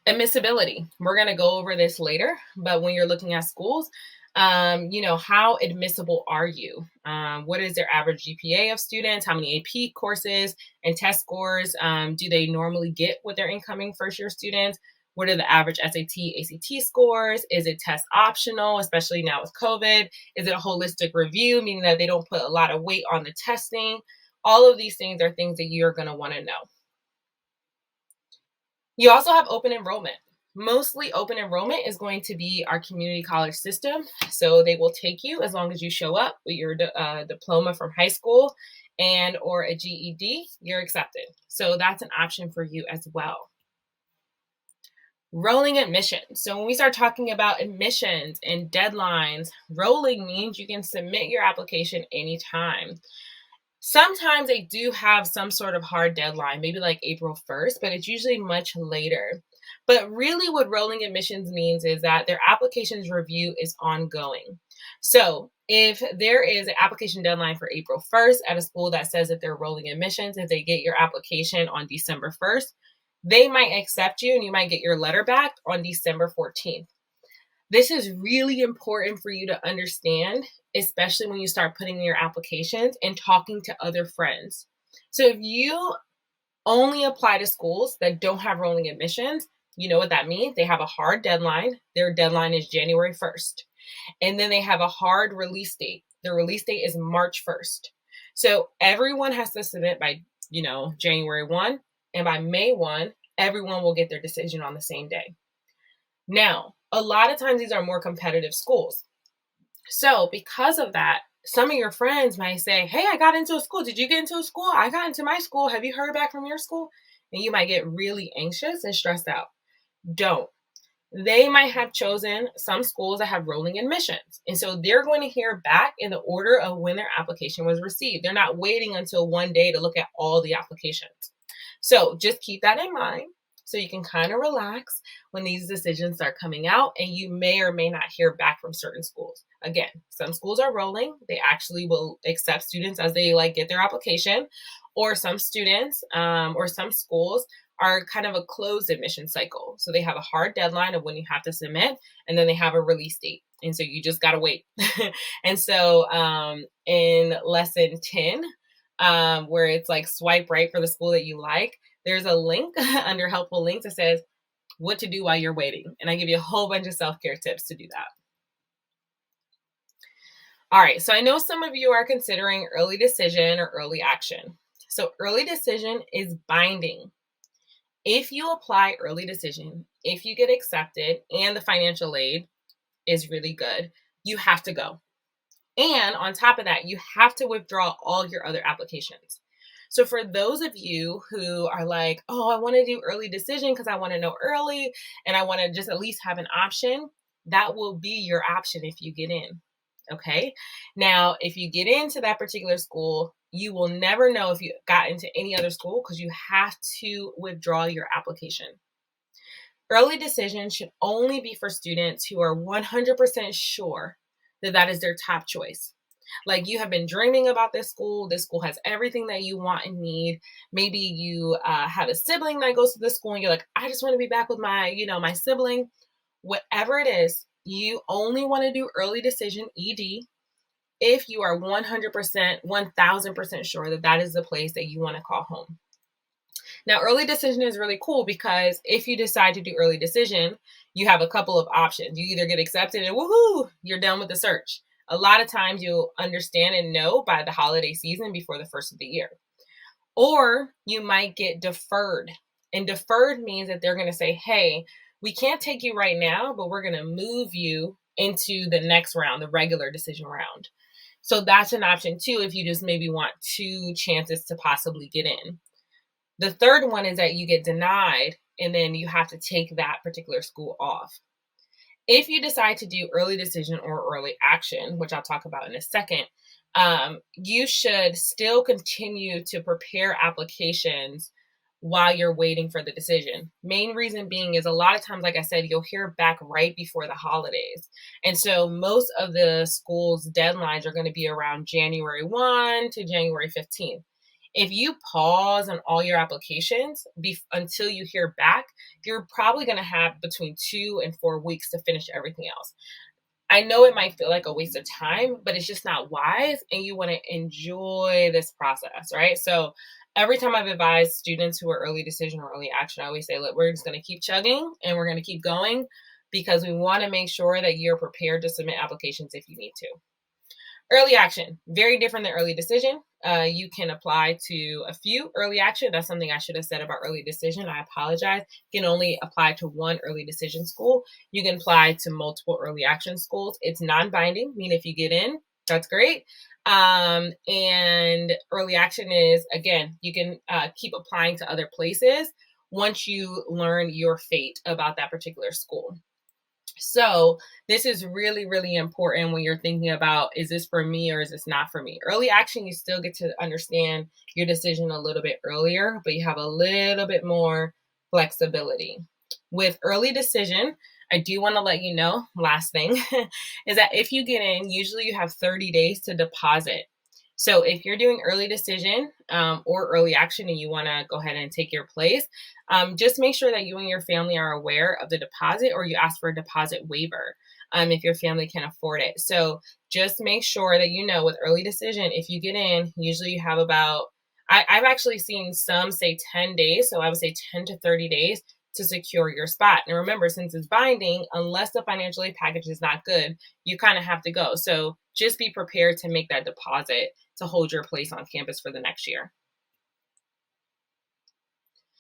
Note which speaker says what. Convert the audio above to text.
Speaker 1: Admissibility. We're going to go over this later, but when you're looking at schools, how admissible are you? What is their average GPA of students? How many AP courses and test scores do they normally get with their incoming first year students? What are the average SAT, ACT scores? Is it test optional, especially now with COVID? Is it a holistic review, meaning that they don't put a lot of weight on the testing? All of these things are things that you're going to want to know. You also have open enrollment. Mostly open enrollment is going to be our community college system. So they will take you as long as you show up with your diploma from high school and or a GED, you're accepted. So that's an option for you as well. Rolling admissions. So when we start talking about admissions and deadlines, rolling means you can submit your application anytime. Sometimes they do have some sort of hard deadline, maybe like April 1st, but it's usually much later. But really what rolling admissions means is that their applications review is ongoing. So if there is an application deadline for April 1st at a school that says that they're rolling admissions, if they get your application on December 1st, they might accept you and you might get your letter back on December 14th. This is really important for you to understand, especially when you start putting in your applications and talking to other friends. So if you only apply to schools that don't have rolling admissions, you know what that means? They have a hard deadline. Their deadline is January 1st. And then they have a hard release date. The release date is March 1st. So everyone has to submit by, January 1. And by May 1, everyone will get their decision on the same day. Now, a lot of times these are more competitive schools. So because of that, some of your friends might say, hey, I got into a school. Did you get into a school? I got into my school. Have you heard back from your school? And you might get really anxious and stressed out. Don't. They might have chosen some schools that have rolling admissions. And so they're going to hear back in the order of when their application was received. They're not waiting until one day to look at all the applications. So just keep that in mind so you can kind of relax when these decisions start coming out, and you may or may not hear back from certain schools. Again, some schools are rolling. They actually will accept students as they get their application, or some students or some schools are kind of a closed admission cycle. So they have a hard deadline of when you have to submit, and then they have a release date. And so you just got to wait. And so in lesson 10, where it's like swipe right for the school that you like, there's a link under helpful links that says what to do while you're waiting. And I give you a whole bunch of self-care tips to do that. All right, so I know some of you are considering early decision or early action. So early decision is binding. If you apply early decision, if you get accepted and the financial aid is really good, you have to go. And on top of that, you have to withdraw all your other applications. So for those of you who are like, oh, I want to do early decision because I want to know early and I want to just at least have an option, that will be your option if you get in. Okay. Now, if you get into that particular school, you will never know if you got into any other school because you have to withdraw your application. Early decision should only be for students who are 100% sure that that is their top choice. Like you have been dreaming about this school. This school has everything that you want and need. Maybe you have a sibling that goes to this school and you're like, I just want to be back with my sibling. Whatever it is, you only want to do early decision ED if you are 100%, 1000% sure that that is the place that you want to call home. Now, early decision is really cool because if you decide to do early decision, you have a couple of options. You either get accepted and woohoo, you're done with the search. A lot of times you'll understand and know by the holiday season before the first of the year. Or you might get deferred. And deferred means that they're going to say, hey, we can't take you right now, but we're going to move you into the next round, the regular decision round. So that's an option too if you just maybe want 2 chances to possibly get in. The third one is that you get denied and then you have to take that particular school off. If you decide to do early decision or early action, which I'll talk about in a second, you should still continue to prepare applications while you're waiting for the decision. Main reason being is a lot of times, like I said, you'll hear back right before the holidays. And so most of the schools' deadlines are going to be around January 1 to January 15th. If you pause on all your applications until you hear back, you're probably going to have between 2 and 4 weeks to finish everything else. I know it might feel like a waste of time, but it's just not wise. And you want to enjoy this process, right? So every time I've advised students who are early decision or early action, I always say, look, we're just going to keep chugging and we're going to keep going because we want to make sure that you're prepared to submit applications if you need to. Early action, very different than early decision. You can apply to a few early action. That's something I should have said about early decision. I apologize. You can only apply to one early decision school. You can apply to multiple early action schools. It's non-binding, meaning if you get in, that's great. And early action is, again, you can keep applying to other places once you learn your fate about that particular school. So this is really, really important when you're thinking about, is this for me or is this not for me? Early action, you still get to understand your decision a little bit earlier, but you have a little bit more flexibility. With early decision, I do want to let you know, last thing, is that if you get in, usually you have 30 days to deposit. So if you're doing early decision or early action and you want to go ahead and take your place, just make sure that you and your family are aware of the deposit, or you ask for a deposit waiver if your family can afford it. So just make sure that you know with early decision, if you get in, usually you have about, I've actually seen some say 10 days. So I would say 10 to 30 days to secure your spot. And remember, since it's binding, unless the financial aid package is not good, you kind of have to go. So just be prepared to make that deposit to hold your place on campus for the next year.